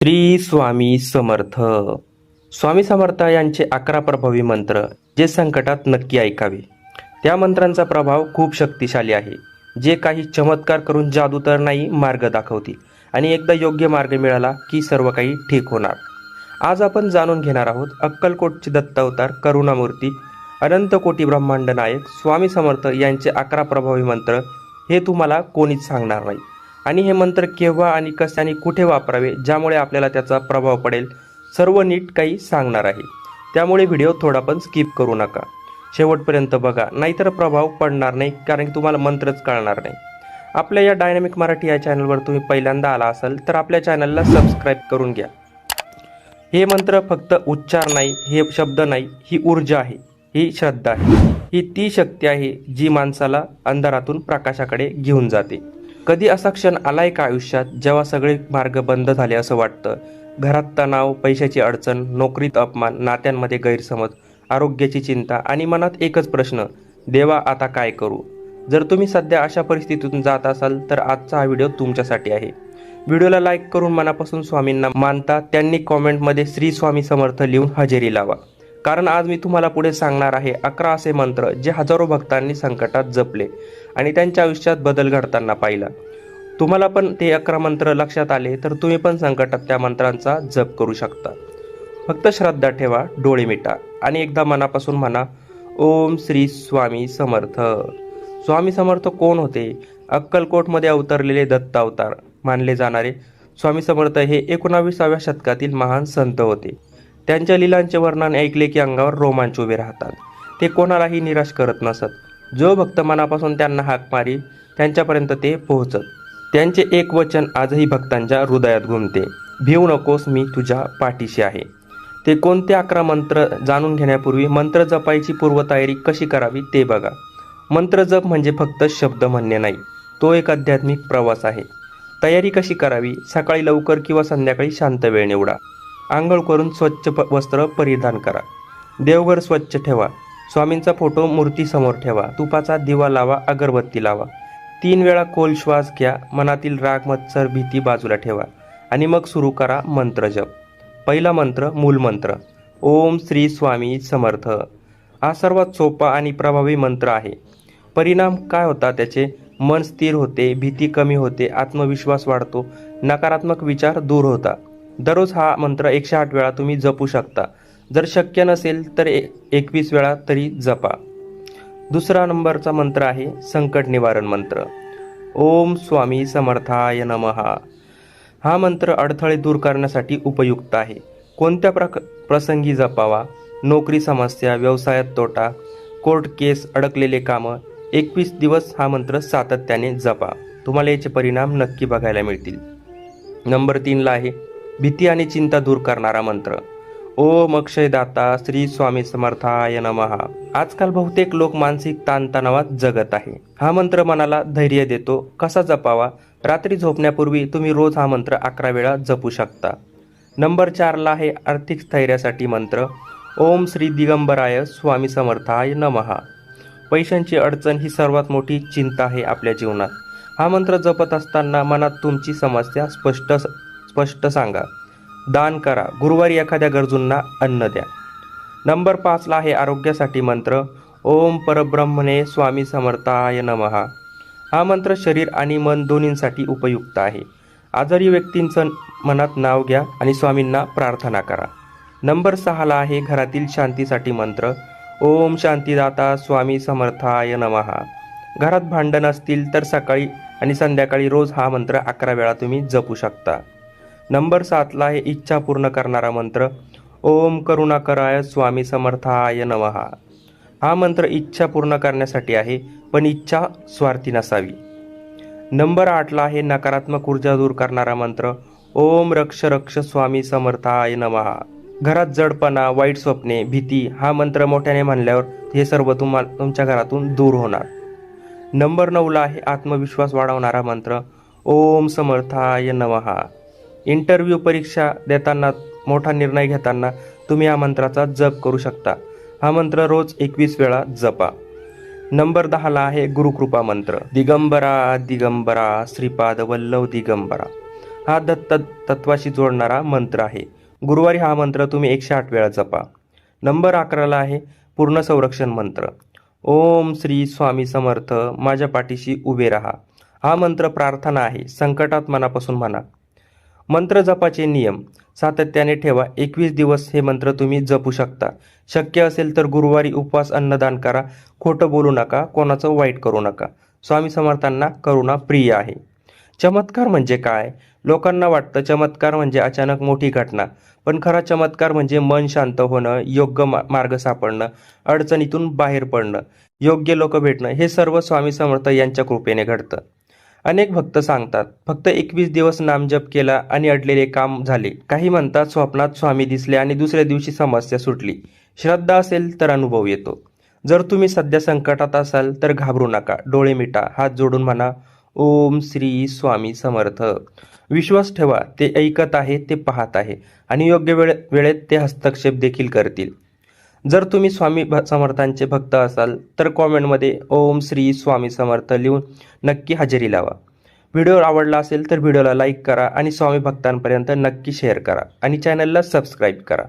श्री स्वामी समर्थ. स्वामी समर्थ यांचे 11 प्रभावी मंत्र जे संकटात नक्की ऐकावे. त्या मंत्रांचा प्रभाव खूप शक्तिशाली आहे, जे काही चमत्कार करून जादू तर नाही मार्ग दाखवतील आणि एकदा योग्य मार्ग मिळाला की सर्व काही ठीक होणार. आज आपण जाणून घेणार आहोत अक्कलकोटचे दत्तावतार, करुणामूर्ती, अनंत कोटी ब्रह्मांड नायक स्वामी समर्थ यांचे 11 प्रभावी मंत्र. हे तुम्हाला कोणीच सांगणार नाही आणि हे मंत्र केव्हा आणि कसे आणि कुठे वापरावे, ज्यामुळे आपल्याला त्याचा प्रभाव पडेल, सर्व नीट काही सांगणार आहे. त्यामुळे व्हिडिओ थोडा पण स्किप करू नका, शेवटपर्यंत बघा, नाहीतर प्रभाव पडणार नाही, कारण की तुम्हाला मंत्रच कळणार नाही. आपल्या या डायनॅमिक मराठी या चॅनलवर तुम्ही पहिल्यांदा आला असाल तर आपल्या चॅनलला सबस्क्राईब करून घ्या. हे मंत्र फक्त उच्चार नाही, हे शब्द नाही, ही ऊर्जा आहे, ही श्रद्धा आहे, ही ती शक्ती आहे जी माणसाला अंधारातून प्रकाशाकडे घेऊन जाते. कधी असा क्षण आलाय का आयुष्यात जेव्हा सगळे मार्ग बंद झाले असं वाटतं? घरात तणाव, पैशाची अडचण, नोकरीत अपमान, नात्यांमध्ये गैरसमज, आरोग्याची चिंता आणि मनात एकच प्रश्न, देवा आता काय करू? जर तुम्ही सध्या अशा परिस्थितीतून जात असाल तर आजचा हा व्हिडिओ तुमच्यासाठी आहे. व्हिडिओला लाईक करून मनापासून स्वामींना मानता त्यांनी कॉमेंटमध्ये श्री स्वामी समर्थ लिहून हजेरी लावा, कारण आज मी तुम्हाला पुढे सांगणार आहे 11 असे मंत्र जे हजारो भक्तांनी संकटात जपले आणि त्यांच्या आयुष्यात बदल घडताना पाहिला. तुम्हाला पण ते 11 मंत्र लक्षात आले तर तुम्ही पण संकटात त्या मंत्रांचा जप करू शकता. फक्त श्रद्धा ठेवा, डोळे मिटा आणि एकदा मनापासून म्हणा, ओम श्री स्वामी समर्थ. स्वामी समर्थ कोण होते? अक्कलकोटमध्ये अवतरलेले दत्त अवतार मानले जाणारे स्वामी समर्थ हे 19व्या शतकातील महान संत होते. त्यांच्या लीलांचे वर्णन ऐकले की अंगावर रोमांच उभे राहतात. ते कोणालाही निराश करत नसत. जो भक्त मनापासून त्यांना हाक मारी त्यांच्यापर्यंत ते पोहोचत. त्यांचे एक वचन आजही भक्तांच्या हृदयात घुमते, भिवू नकोस, मी तुझ्या पाठीशी आहे. ते कोणते 11 मंत्र जाणून घेण्यापूर्वी मंत्र जपायची पूर्वतयारी कशी करावी ते बघा. मंत्र जप म्हणजे फक्त शब्द म्हणणे नाही, तो एक आध्यात्मिक प्रवास आहे. तयारी कशी करावी? सकाळी लवकर किंवा संध्याकाळी शांत वेळ निवडा. आंघोळ करून स्वच्छ वस्त्र परिधान करा. देवघर स्वच्छ ठेवा. स्वामींचा फोटो मूर्तीसमोर ठेवा. तुपाचा दिवा लावा, अगरबत्ती लावा. 3 वेळा खोल श्वास घ्या. मनातील राग, मत्सर, भीती बाजूला ठेवा आणि मग सुरू करा मंत्र जप. पहिला मंत्र, मूल मंत्र, ओम श्री स्वामी समर्थ. हा सर्वात सोपा आणि प्रभावी मंत्र आहे. परिणाम काय होता त्याचे? मन स्थिर होते, भीती कमी होते, आत्मविश्वास वाढतो, नकारात्मक विचार दूर होता. दररोज हा मंत्र 108 वेळा तुम्ही जपू शकता. जर शक्य नसेल तर 21 वेळा तरी जपा. दुसरा नंबरचा मंत्र आहे संकट निवारण मंत्र, ओम स्वामी समर्थाय नमः. हा मंत्र अडथळे दूर करण्यासाठी उपयुक्त आहे. कोणत्या प्रसंगी जपावा? नोकरी समस्या, व्यवसायात तोटा, कोर्ट केस, अडकलेले कामं. 21 दिवस हा मंत्र सातत्याने जपा. तुम्हाला याचे परिणाम नक्की बघायला मिळतील. नंबर 3 ला आहे भीती आणि चिंता दूर करणारा मंत्र, ओम अक्षयदाता श्री स्वामी समर्थाय नमः. आजकाल बहुतेक लोक मानसिक ताणतणावात जगत आहे. हा मंत्र मनाला धैर्य देतो. कसा जपावा? रात्री झोपण्यापूर्वी तुम्ही रोज हा मंत्र 11 वेळा जपू शकता. नंबर 4 ला आहे आर्थिक स्थैर्यासाठी मंत्र, ओम श्री दिगंबराय स्वामी समर्थाय नमः. पैशांची अडचण ही सर्वात मोठी चिंता आहे आपल्या जीवनात. हा मंत्र जपत असताना मनात तुमची समस्या स्पष्ट सांगा. दान करा. गुरुवारी एखाद्या गरजूंना अन्न द्या. नंबर 5 ला आहे आरोग्यासाठी मंत्र, ओम परब्रह्मणे स्वामी समर्थाय नमः. हा मंत्र शरीर आणि मन दोन्हींसाठी उपयुक्त आहे. आजारी व्यक्तींचं मनात नाव घ्या आणि स्वामींना प्रार्थना करा. नंबर 6 ला आहे घरातील शांतीसाठी मंत्र, ओम शांतीदाता स्वामी समर्थाय नमः. घरात भांडण असतील तर सकाळी आणि संध्याकाळी रोज हा मंत्र 11 वेळा तुम्ही जपू शकता. नंबर 7 ला आहे इच्छा पूर्ण करणारा मंत्र, ओम करुणाकराय स्वामी समर्थाय नमः. हा मंत्र इच्छा पूर्ण करण्यासाठी आहे, पण इच्छा स्वार्थी नसावी. नंबर 8 ला आहे नकारात्मक ऊर्जा दूर करणारा मंत्र, ओम रक्ष रक्ष स्वामी समर्थाय नमः. घरात जडपणा, वाईट स्वप्ने, भीती, हा मंत्र मोठ्याने म्हणल्यावर हे सर्व तुमच्या घरातून दूर होणार. नंबर 9 ला आहे आत्मविश्वास वाढवणारा मंत्र, ओम समर्थाय नमः. इंटरव्ह्यू, परीक्षा देताना, मोठा निर्णय घेताना तुम्ही या मंत्राचा जप करू शकता. हा मंत्र रोज 21 वेळा जपा. नंबर 10 ला आहे गुरुकृपा मंत्र, दिगंबरा दिगंबरा श्रीपाद वल्लभ दिगंबरा. हा दत्त तत्वाशी जोडणारा मंत्र आहे. गुरुवारी हा मंत्र तुम्ही 108 वेळा जपा. नंबर 11ला आहे पूर्ण संरक्षण मंत्र. ओम श्री स्वामी समर्थ माझ्या पाठीशी उभे राहा. हा मंत्र प्रार्थना आहे, संकटात मनापासून म्हणा. मंत्र जपाचे नियम सातत्याने ठेवा. 21 दिवस हे मंत्र तुम्ही जपू शकता. शक्य असेल तर गुरुवारी उपवास, अन्नदान करा. खोटं बोलू नका, कोणाचं वाईट करू नका. स्वामी समर्थांना करुणा प्रिय आहे. चमत्कार म्हणजे काय? लोकांना वाटतं चमत्कार म्हणजे अचानक मोठी घटना, पण खरा चमत्कार म्हणजे मन शांत होणं, योग्य मार्ग सापडणं, अडचणीतून बाहेर पडणं, योग्य लोक भेटणं. हे सर्व स्वामी समर्थ यांच्या कृपेने घडतं. अनेक भक्त सांगतात फक्त 21 दिवस नामजप केला आणि अडलेले काम झाले. काही म्हणतात स्वप्नात स्वामी दिसले आणि दुसऱ्या दिवशी समस्या सुटली. श्रद्धा असेल तर अनुभव येतो. जर तुम्ही सध्या संकटात असाल तर घाबरू नका. डोळे मिटा, हात जोडून म्हणा ओम श्री स्वामी समर्थ. विश्वास ठेवा, ते ऐकत आहे, ते पाहत आहे आणि योग्य वेळेत ते हस्तक्षेप देखील करतील. जर तुम्ही स्वामी समर्थांचे भक्त असाल तर कॉमेंटमध्ये ओम श्री स्वामी समर्थ लिहून नक्की हजेरी लावा. व्हिडिओ आवडला असेल तर व्हिडिओला लाईक करा आणि स्वामी भक्तांपर्यंत नक्की शेअर करा आणि चॅनलला सबस्क्राईब करा.